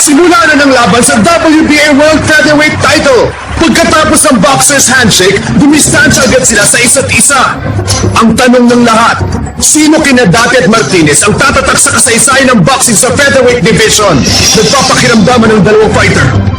Nagsimula na ng laban sa WBA World Featherweight title. Pagkatapos ng boxers handshake, dumistansya agad sila sa isa't isa. Ang tanong ng lahat, sino kina Dati at Martinez ang tatatak sa kasaysayan ng boxing sa featherweight division? Nagpapakiramdaman ng dalawang fighter.